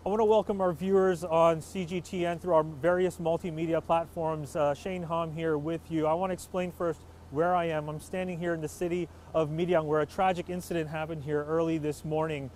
I want to welcome our viewers on CGTN through our various multimedia platforms. Shane Hom here with you. I want to explain first where I am. I'm standing here in the city of Milyang, where a tragic incident happened here early this morning.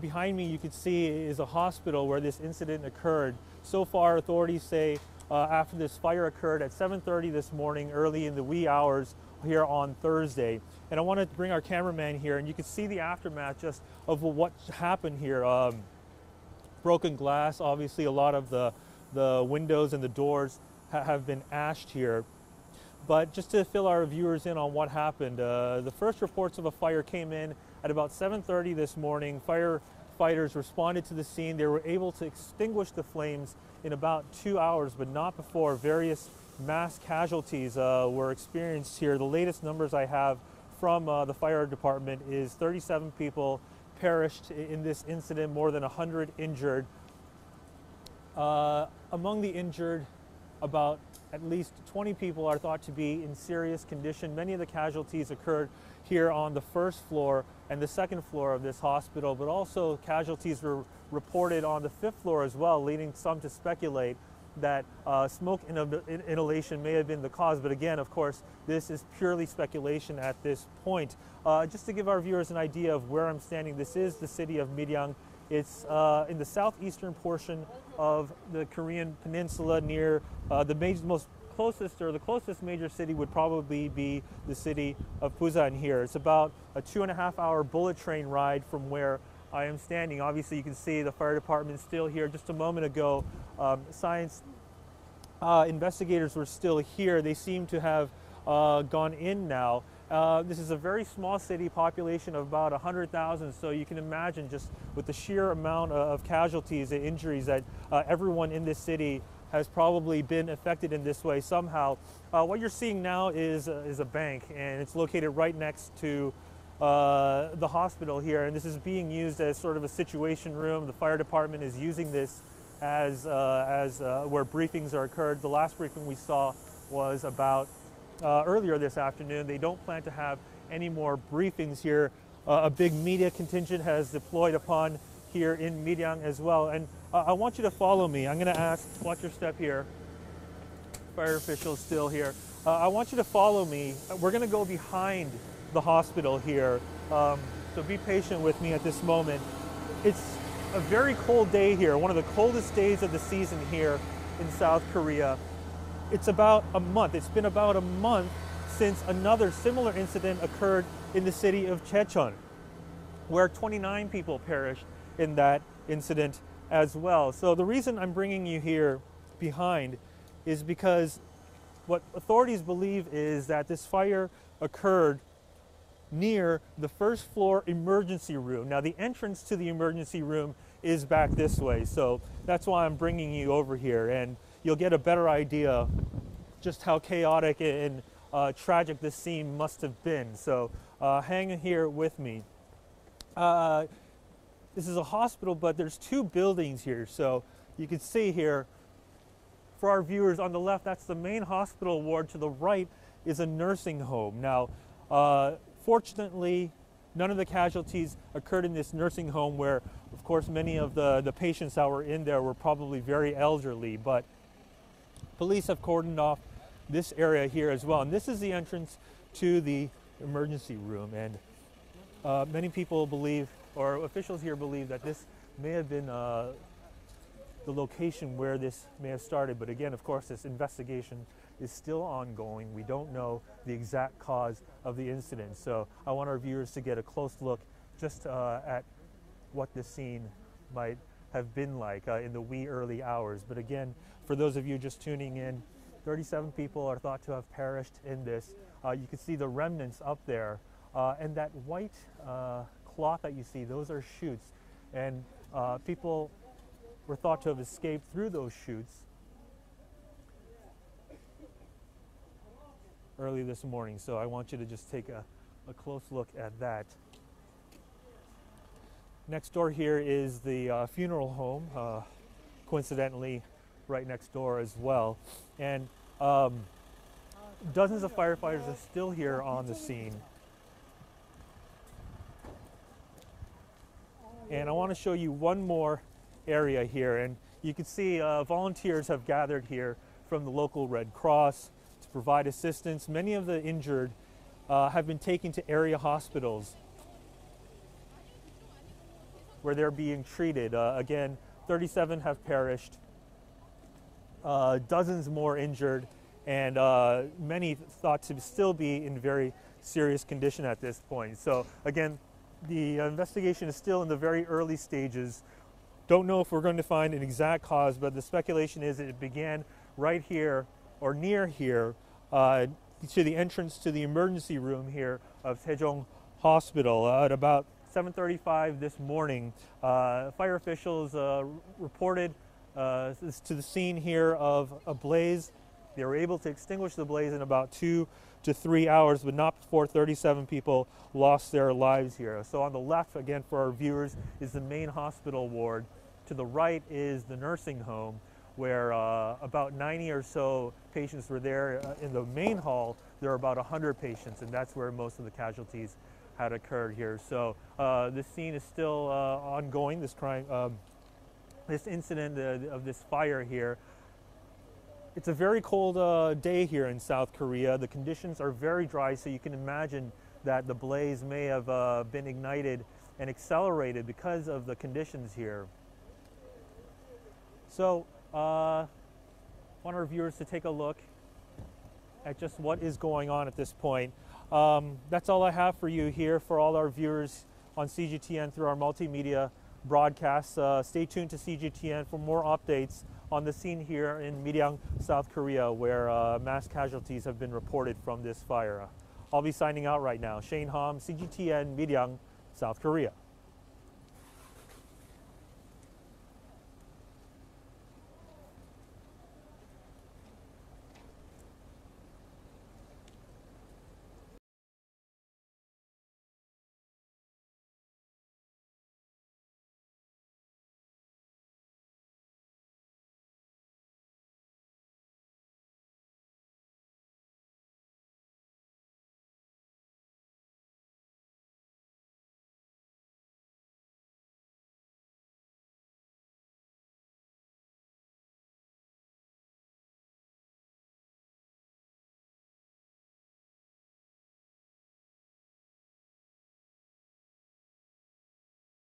Behind me, you can see, is a hospital where this incident occurred. So far, authorities say after this fire occurred at 7:30 this morning, early in the wee hours here on Thursday. And I want to bring our cameraman here, and you can see the aftermath just of what happened here. Broken glass, obviously a lot of the windows and the doors have been ashed here. But just to fill our viewers in on what happened, the first reports of a fire came in at about 7:30 this morning. Firefighters responded to the scene. They were able to extinguish the flames in about 2 hours, but not before various mass casualties were experienced here. The latest numbers I have from the fire department is 37 people perished in this incident, more than 100 injured. Among the injured, about at least 20 people are thought to be in serious condition. Many of the casualties occurred here on the first floor and the second floor of this hospital, but also casualties were reported on the fifth floor as well, leading some to speculate that smoke inhalation may have been the cause. But again, of course, this is purely speculation at this point. Just to give our viewers an idea of where I'm standing, this is the city of Milyang. It's in the southeastern portion of the Korean peninsula, near the closest major city would probably be the city of Busan here. It's about a 2.5-hour bullet train ride from where I am standing. Obviously, you can see the fire department is still here. Just a moment ago, science investigators were still here. They seem to have gone in now. This is a very small city, population of about 100,000, so you can imagine just with the sheer amount of casualties and injuries that everyone in this city has probably been affected in this way somehow. What you're seeing now is a bank, and it's located right next to the hospital here, and this is being used as sort of a situation room. The fire department is using this as where briefings are occurred. The last briefing we saw was about earlier this afternoon. They don't plan to have any more briefings here. A big media contingent has deployed upon here in Milyang as well. And I want you to follow me. I'm going to ask, watch your step here. Fire officials still here. I want you to follow me. We're going to go behind the hospital here. So be patient with me at this moment. It's a very cold day here, one of the coldest days of the season here in South Korea. It's been about a month since another similar incident occurred in the city of Checheon, where 29 people perished in that incident as well. So the reason I'm bringing you here behind is because what authorities believe is that this fire occurred near the first floor emergency room. Now, the entrance to the emergency room is back this way, so that's why I'm bringing you over here, and you'll get a better idea just how chaotic and tragic this scene must have been. So hang here with me. This is a hospital, but there's two buildings here, so you can see here, for our viewers, on the left, that's the main hospital ward. To the right is a nursing home. Now, fortunately, none of the casualties occurred in this nursing home, where, of course, many of the patients that were in there were probably very elderly, but police have cordoned off this area here as well. And this is the entrance to the emergency room. And many people believe, or officials here believe, that this may have been the location where this may have started. But again, of course, this investigation is still ongoing. We don't know the exact cause of the incident. So I want our viewers to get a close look just at what this scene might have been like in the wee early hours. But again, for those of you just tuning in, 37 people are thought to have perished in this. You can see the remnants up there. And that white cloth that you see, those are chutes. And people were thought to have escaped through those chutes early this morning. So I want you to just take a close look at that. Next door here is the funeral home, coincidentally right next door as well. And dozens of firefighters are still here on the scene. And I want to show you one more area here. And you can see volunteers have gathered here from the local Red Cross to provide assistance. Many of the injured have been taken to area hospitals where they're being treated. Again, 37 have perished, dozens more injured, and many thought to still be in very serious condition at this point. So again, the investigation is still in the very early stages. Don't know if we're going to find an exact cause, but the speculation is that it began right here or near here to the entrance to the emergency room here of Sejong Hospital. At about 7:35 this morning, fire officials reported to the scene here of a blaze. They were able to extinguish the blaze in about 2 to 3 hours, but not before 37 people lost their lives here. So on the left, again for our viewers, is the main hospital ward. To the right is the nursing home, where about 90 or so patients were there. In the main hall, there are about 100 patients, and that's where most of the casualties had occurred here. So this scene is still ongoing, this crime, this incident of this fire here. It's a very cold day here in South Korea. The conditions are very dry, so you can imagine that the blaze may have been ignited and accelerated because of the conditions here. So I want our viewers to take a look at just what is going on at this point. That's all I have for you here for all our viewers on CGTN through our multimedia broadcasts. Stay tuned to CGTN for more updates on the scene here in Milyang, South Korea, where mass casualties have been reported from this fire. I'll be signing out right now. Shane Hom, CGTN, Milyang, South Korea.